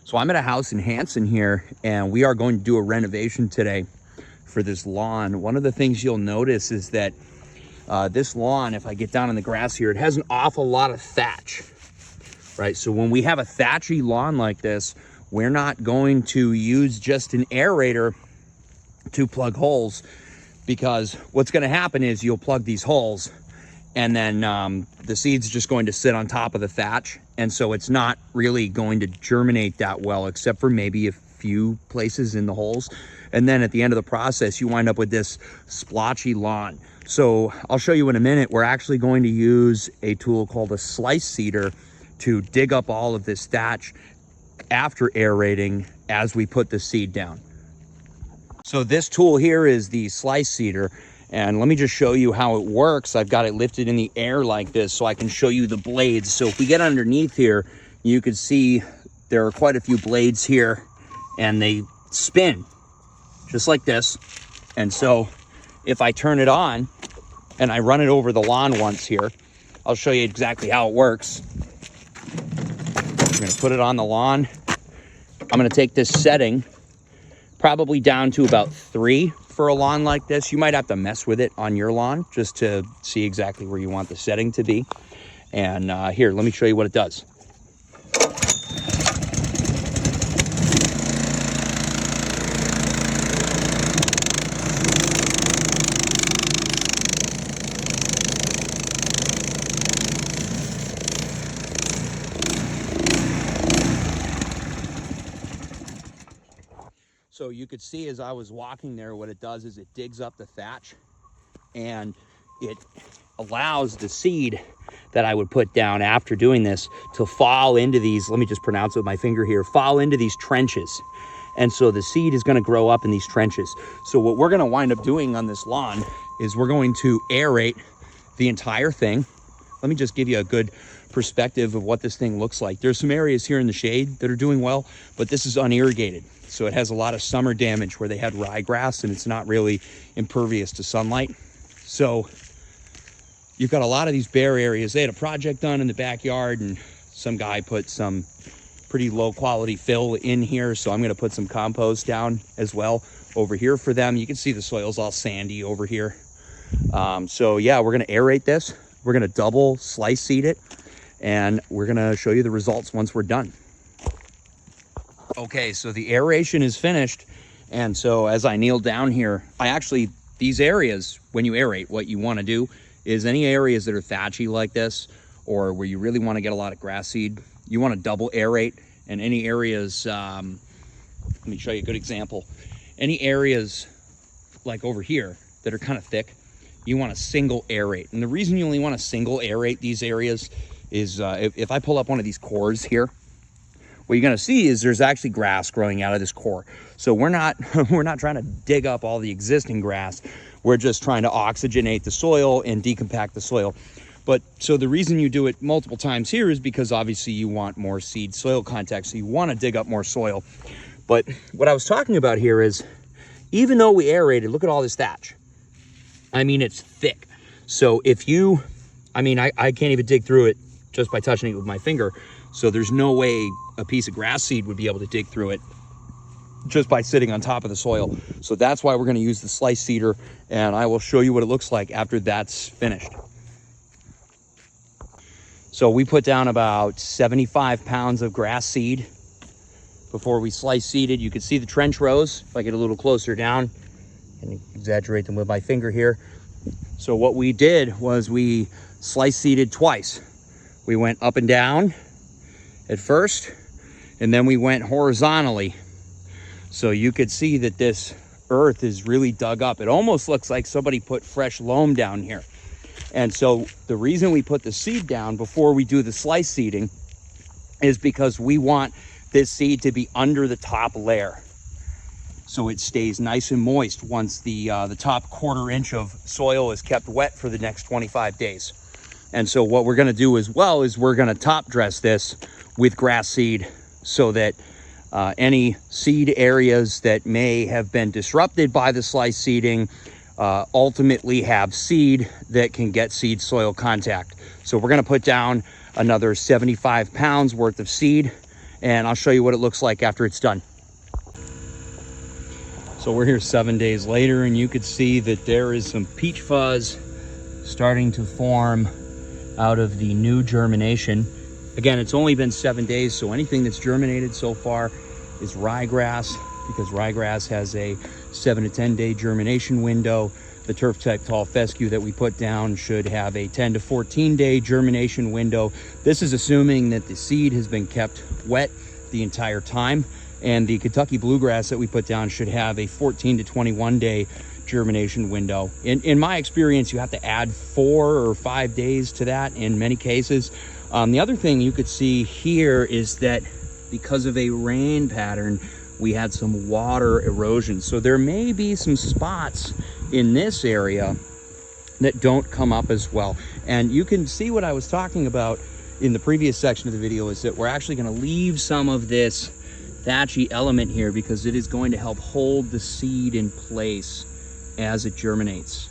So I'm at a house in Hanson here, and we are going to do a renovation today for this lawn. One of the things you'll notice is that this lawn, if I get down in the grass here, it has an awful lot of thatch, right? So when we have a thatchy lawn like this, we're not going to use just an aerator to plug holes, because what's going to happen is you'll plug these holes and then the seed's just going to sit on top of the thatch, and so it's not really going to germinate that well, except for maybe a few places in the holes. And then at the end of the process, you wind up with this splotchy lawn. So I'll show you in a minute. We're actually going to use a tool called a slice seeder to dig up all of this thatch after aerating as we put the seed down. So this tool here is the slice seeder, and let me just show you how it works. I've got it lifted in the air like this so I can show you the blades. So if we get underneath here, you can see there are quite a few blades here, and they spin just like this. And so if I turn it on and I run it over the lawn once here, I'll show you exactly how it works. I'm going to put it on the lawn. I'm going to take this setting probably down to about 3 for a lawn like this. You might have to mess with it on your lawn just to see exactly where you want the setting to be. And here, let me show you what it does. So you could see as I was walking there, what it does is it digs up the thatch, and it allows the seed that I would put down after doing this to fall into these, let me just pronounce it with my finger here, fall into these trenches. And so the seed is going to grow up in these trenches. So what we're going to wind up doing on this lawn is we're going to aerate the entire thing. Let me just give you a good perspective of what this thing looks like. There's some areas here in the shade that are doing well, but this is unirrigated. So it has a lot of summer damage where they had ryegrass, and it's not really impervious to sunlight. So you've got a lot of these bare areas. They had a project done in the backyard, and some guy put some pretty low quality fill in here. So I'm going to put some compost down as well over here for them. You can see the soil's all sandy over here. So yeah, we're going to aerate this. We're going to double slice seed it, and we're going to show you the results once we're done. Okay, so the aeration is finished. And so as I kneel down here, these areas, when you aerate, what you want to do is any areas that are thatchy like this, or where you really want to get a lot of grass seed, you want to double aerate. And any areas, let me show you a good example. Any areas like over here that are kind of thick, you want to single aerate. And the reason you only want to single aerate these areas is if I pull up one of these cores here, what you're going to see is there's actually grass growing out of this core. So we're not trying to dig up all the existing grass. We're just trying to oxygenate the soil and decompact the soil. But so the reason you do it multiple times here is because obviously you want more seed soil contact. So you want to dig up more soil. But what I was talking about here is, even though we aerated, look at all this thatch. I mean, it's thick. So if you, I can't even dig through it just by touching it with my finger. So there's no way a piece of grass seed would be able to dig through it just by sitting on top of the soil. So that's why we're going to use the slice seeder, and I will show you what it looks like after that's finished. So we put down about 75 pounds of grass seed before we slice seeded. You can see the trench rows. If I get a little closer down and exaggerate them with my finger here. So what we did was we slice seeded twice. We went up and down at first, and then we went horizontally. So you could see that this earth is really dug up. It almost looks like somebody put fresh loam down here. And so the reason we put the seed down before we do the slice seeding is because we want this seed to be under the top layer, so it stays nice and moist once the top 1/4 inch of soil is kept wet for the next 25 days. And so what we're going to do as well is we're going to top dress this with grass seed, so that any seed areas that may have been disrupted by the slice seeding ultimately have seed that can get seed soil contact. So we're going to put down another 75 pounds worth of seed, and I'll show you what it looks like after it's done. So we're here 7 days later, and you could see that there is some peach fuzz starting to form out of the new germination. Again, it's only been 7 days, so anything that's germinated so far is ryegrass, because ryegrass has a 7 to 10 day germination window. The turf type tall fescue that we put down should have a 10 to 14 day germination window. This is assuming that the seed has been kept wet the entire time. And the Kentucky bluegrass that we put down should have a 14 to 21 day germination window. In my experience, you have to add 4 or 5 days to that in many cases. The other thing you could see here is that because of a rain pattern, we had some water erosion. So there may be some spots in this area that don't come up as well. And you can see what I was talking about in the previous section of the video is that we're actually going to leave some of this thatchy element here because it is going to help hold the seed in place as it germinates.